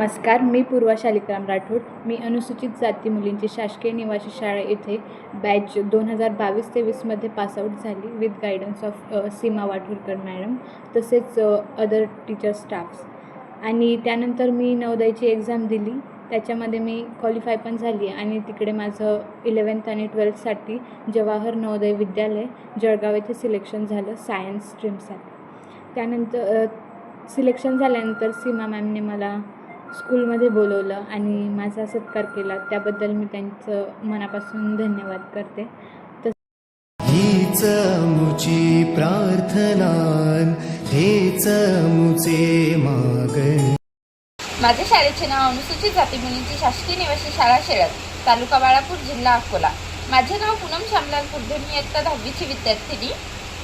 नमस्कार, मी पूर्वा शालिग्राम राठोड. मी अनुसूचित जाती मुलींची शासकीय निवासी शाळा येथे बॅच 2022-23मध्ये पासआउट झाली with guidance of Seema Wathorkar madam, तसेच अदर टीचर स्टाफ्स. आणि त्यानंतर मी नवोदयची एक्झाम दिली. त्याच्यामध्ये मी क्वालिफाय पण झाली आणि तिकडे माझं 11th आणि 12thसाठी जवाहर नवोदय विद्यालय जळगाव येथे सिलेक्शन झालं सायन्स स्ट्रीमसाठी. त्यानंतर सिलेक्शन झाल्यानंतर सीमा मॅमने मला स्कूलमध्ये बोलवलं आणि माझा सत्कार केला. त्याबद्दल मी त्यांचं मनापासून धन्यवाद करते. हीच मुची प्रार्थना, हेच मुचे मागणी. माझ्या शाळेचे नाव अनुसूचित जाती मुलींची शासकीय निवासी शाळा शेळद, तालुका बाळापूर, जिल्हा अकोला. माझे नाव पूनम श्यामलाल पुरदे. मी इयत्ता 10वीची विद्यार्थिनी.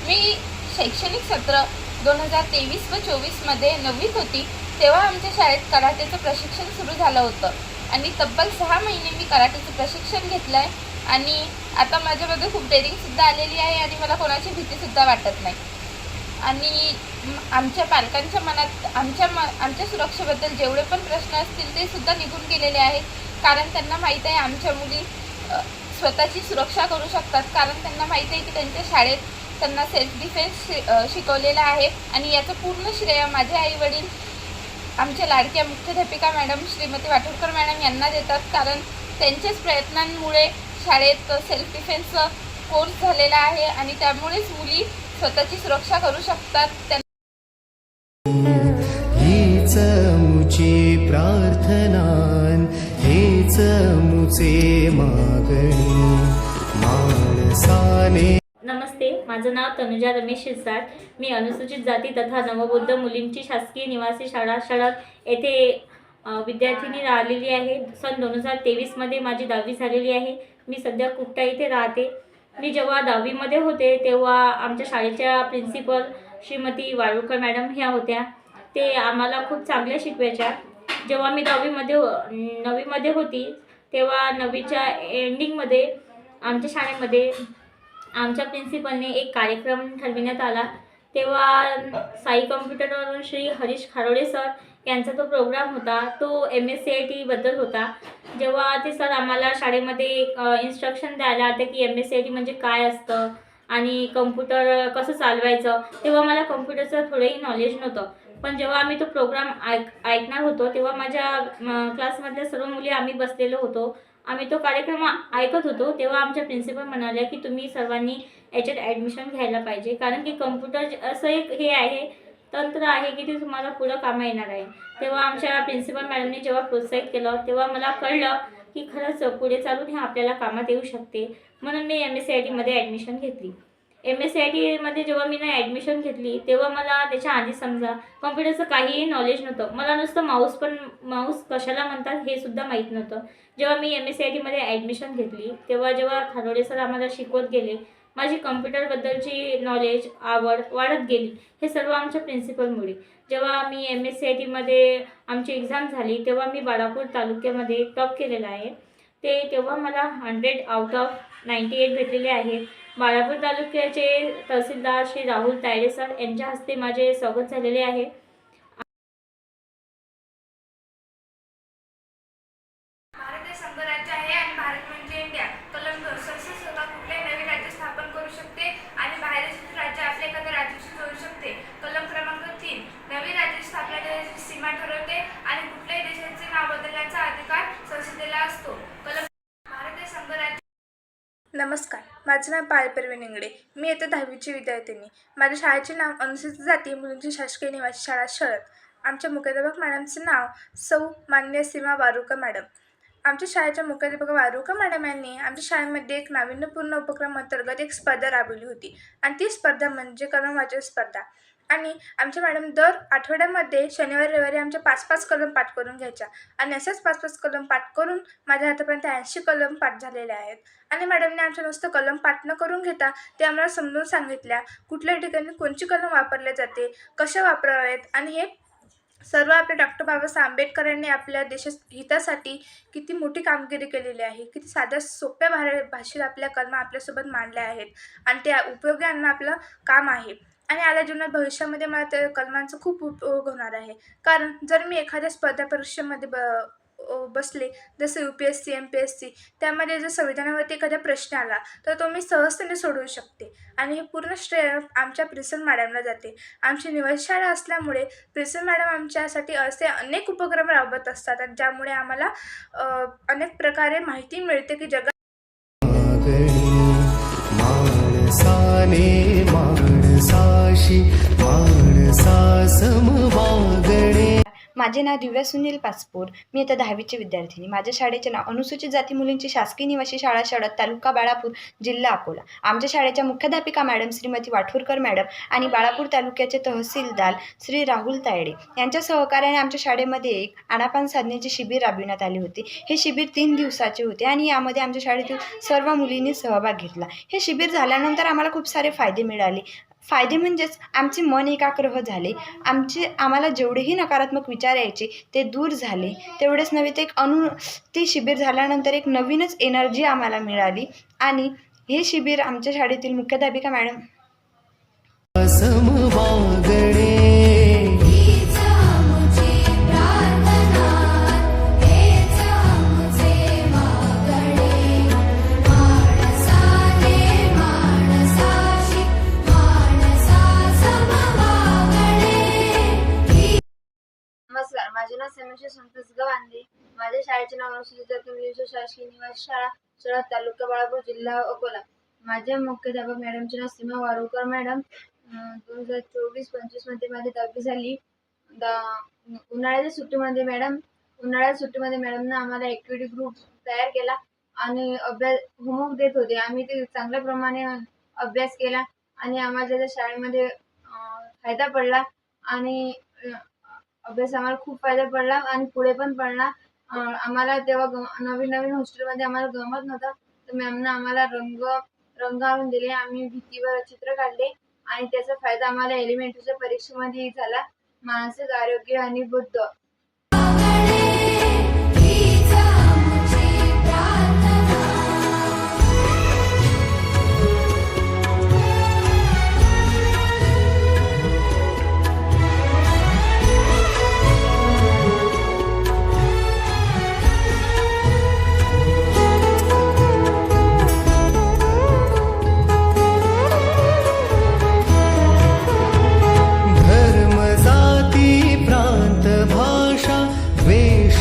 मी शैक्षणिक सत्र 2023 व 24मध्ये 9वीत होती तेव्हा आमच्या शाळेत कराटेचं प्रशिक्षण सुरू झालं होतं आणि तब्बल 6 महिने मी कराटेचं प्रशिक्षण घेतलं आहे. आणि आता माझ्यामध्ये खूप डेअरिंगसुद्धा आलेली आहे आणि मला कोणाची भीतीसुद्धा वाटत नाही. आणि आमच्या पालकांच्या मनात आमच्या सुरक्षेबद्दल जेवढे पण प्रश्न असतील ते सुद्धा निघून गेलेले आहेत, कारण त्यांना माहीत आहे आमच्या मुली स्वतःची सुरक्षा करू शकतात, कारण त्यांना माहीत आहे की त्यांच्या शाळेत त्यांना सेल्फ डिफेन्स शिकवलेला आहे. आणि याचं पूर्ण श्रेय माझे आईवडील आमच्या लाडक्या मुख्याध्यापिका मॅडम श्रीमती वाठोरकर मॅडम यांना देतात, कारण त्यांच्याच प्रयत्नांमुळे शाळेत सेल्फ डिफेन्स कोर्स झालेला आहे आणि त्यामुळेच मुली स्वतःची सुरक्षा करू शकतात. हीच मुची प्रार्थना, हेच मुचे मागणी. माणसाने नमस्ते, माझं नाव तनुजा रमेश शिरसाट. मी अनुसूचित जाती तथा नवबौद्ध मुलींची शासकीय निवासी शाळा शळद येथे विद्यार्थिनी राहिलेली आहे. सन 2023मध्ये माझी 10वी झालेली आहे. मी सध्या कुपटा इथे राहते. मी जेव्हा 10वीमध्ये होते तेव्हा आमच्या शाळेच्या प्रिन्सिपल श्रीमती वाळुकर मॅडम ह्या होत्या. ते आम्हाला खूप चांगले शिकवायच्या. जेव्हा मी 9वीमध्ये होती तेव्हा 9वीच्या एंडिंगमध्ये आमच्या शाळेमध्ये आमच्या प्रिन्सिपलने एक कार्यक्रम ठरविण्यात आला. तेव्हा साई कम्प्युटरवरून श्री हरीश खारोडे सर यांचा तो प्रोग्राम होता. तो MSCIT होता. जेव्हा ते सर आम्हाला शाळेमध्ये इन्स्ट्रक्शन द्यायला आले की MSCIT म्हणजे काय असतं आणि कम्प्युटर कसं चालवायचं, तेव्हा मला कम्प्युटरचं थोडंही नॉलेज नव्हतं. पण जेव्हा आम्ही तो प्रोग्राम ऐकणार होतो तेव्हा माझ्या क्लासमधल्या सर्व मुली आम्ही बसलेलो होतो. आम्ही तो कार्यक्रम ऐकत होतो तेव्हा आमच्या प्रिन्सिपल म्हणाल्या की तुम्ही सर्वांनी याच्यात ॲडमिशन घ्यायला पाहिजे, कारण की कम्प्युटर असं एक हे आहे, तंत्र आहे की ते तुम्हाला पुढं कामं येणार आहे. तेव्हा आमच्या प्रिन्सिपल मॅडमने जेव्हा प्रोत्साहित केलं तेव्हा मला कळलं की खरंच पुढे चालून हे आपल्याला कामात येऊ शकते. म्हणून मी MSCITमध्ये ॲडमिशन घेतली. MSCITमध्ये जेव्हा मी ॲडमिशन घेतली तेव्हा मला त्याच्या आधी समजा कम्प्युटरचं काहीही नॉलेज नव्हतं. मला नुसतं माऊस कशाला म्हणतात हे सुद्धा माहीत नव्हतं. जेव्हा मी MSCITमध्ये ॲडमिशन घेतली जेव्हा खारोडे सर आम्हाला शिकवत गेले, माझी कम्प्युटरबद्दलची नॉलेज, आवड वाढत गेली. हे सर्व आमच्या प्रिन्सिपलमुळे. जेव्हा मी MSCITमध्ये आमची एक्झाम झाली तेव्हा मी बाळापूर तालुक्यामध्ये टॉप केलेला आहे. तेव्हा मला 100 आउट ऑफ 98 भेटलेले आहेत. बाळापूर तालुक्याचे तहसीलदार श्री राहुल तायडे सर यांच्या हस्ते माझे स्वागत झालेले आहे. भारत हे संघराज्य आहे आणि भारत म्हणजे इंडिया. कलम 2 संसद सभा कुठल्याही नवीन राज्य स्थापन करू शकते आणि बाहेरील राज्य आपल्या एखाद्या राज्याशी जोडू शकते. कलम क्रमांक 3 नवीन राज्य स्थापना देशाची सीमा ठरवते आणि कुठल्याही देशाचे नाव बदलण्याचा अधिकार संसदेला असतो. कलम भारत हे संघराज्य. नमस्कार, माझं नाव पायलपर्वी निंगडे. मी येते 10वीची विद्यार्थिनी. माझ्या शाळेचे नाव अनुसूचित जाती मुलींची शासकीय निवासी शाळा शळद. आमच्या मुख्याध्यापक मॅडमचं नाव सौ मान्य सीमा वारुकर मॅडम. आमच्या शाळेच्या मुख्याध्यापक वारुकर मॅडम यांनी आमच्या शाळेमध्ये एक नाविन्यपूर्ण उपक्रम अंतर्गत एक स्पर्धा राबवली होती आणि ती स्पर्धा म्हणजे कलम वाचन स्पर्धा. आणि आमच्या मॅडम दर आठवड्यामध्ये शनिवारी रविवारी आमच्या 5-5 कलम पाठ करून घ्यायच्या आणि असेच 5-5 कलम पाठ करून माझ्या हातापर्यंत 80 कलम पाठ झालेले आहेत. आणि मॅडमने आमच्या नुसतं कलम पाठ न करून घेता ते आम्हाला समजून सांगितल्या कुठल्या ठिकाणी कोणची कलम वापरले जाते, कसे वापरावेत. आणि हे सर्व आपले डॉक्टर बाबासाहेब आंबेडकर यांनी आपल्या हितासाठी किती मोठी कामगिरी केलेली आहे. किती साध्या सोप्या भाषेत आपल्या कलमा आपल्यासोबत मांडल्या आहेत आणि त्या उपयोगी आणणं आपलं काम आहे. आणि आल्या जीवनात भविष्यामध्ये मला त्या कलमांचा खूप उपयोग होणार आहे. कारण जर मी एखाद्या स्पर्धा परीक्षेमध्ये बसले, जसं UPSC MPSC, त्यामध्ये जर संविधानावरती एखादा प्रश्न आला तर तो मी सहजतेने सोडवू शकते. आणि हे पूर्ण श्रेय आमच्या प्रिन्सिपल मॅडमला जाते. आमची निवासी शाळा असल्यामुळे प्रिन्सिपल मॅडम आमच्यासाठी असे अनेक उपक्रम राबवत असतात आणि ज्यामुळे आम्हाला अनेक प्रकारे माहिती मिळते की जगात माणसाने माणसाशी माणसा समवागणे. माझे नाव दिव्या सुनील पाचपूर. मी आता 10वीची विद्यार्थिनी. माझ्या शाळेचे नाव अनुसूचित जाती मुलींची शासकीय निवासी शाळा शळद, तालुका बाळापूर, जिल्हा अकोला. आमच्या शाळेच्या मुख्याध्यापिका मॅडम श्रीमती वाठोरकर मॅडम आणि बाळापूर तालुक्याचे तहसीलदार श्री राहुल तायडे यांच्या सहकार्याने आमच्या शाळेमध्ये एक आनापान साधनेचे शिबिर राबविण्यात आले होते. हे शिबिर 3 दिवसाचे होते आणि यामध्ये आमच्या शाळेतील सर्व मुलींनी सहभाग घेतला. हे शिबिर झाल्यानंतर आम्हाला खूप सारे फायदे मिळाले. फायदे म्हणजेच आमचे मन एकाग्र झाले. आम्हाला जेवढेही नकारात्मक विचार यायचे ते दूर झाले. तेवढेच नव्हे ते ते शिबिर झाल्यानंतर एक नवीनच एनर्जी आम्हाला मिळाली आणि हे शिबिर आमच्या शाळेतील मुख्याध्यापिका मॅडम समवागणे. नमस्कार, माझे नाव समीक्षा संतोष गवांदे. माझ्या शाळेचे नाव अनुसूचित जाती मुलींची शासकीय निवासी शाळा शळद, तालुका बाळापूर, जिल्हा अकोला. माझ्या मुख्याध्यापक मॅडमचे नाव सीमा वारुकर मॅडम. 2024-25 मध्ये माझी 10वी झाली. उन्हाळ्याच्या सुट्टीमध्ये मॅडमनं आम्हाला ॲक्टिव्हिटी ग्रुप तयार केला आणि होमवर्क देत होते. आम्ही ते चांगल्या प्रमाणे अभ्यास केला आणि आम्हाला त्या शाळेमध्ये फायदा पडला आणि अभ्यास आम्हाला खूप फायदा पडला आणि पुढे पण पडला. आम्हाला तेव्हा नवीन हॉस्टेलमध्ये आम्हाला गमत नव्हतं, तर मॅमनं आम्हाला रंग आणून दिले. आम्ही भिंतीवर चित्र काढले आणि त्याचा फायदा आम्हाला एलिमेंटरीच्या परीक्षेमध्ये झाला. मानसिक आरोग्य आणि बुद्ध. धर्म जाती प्रांत भाषा वेश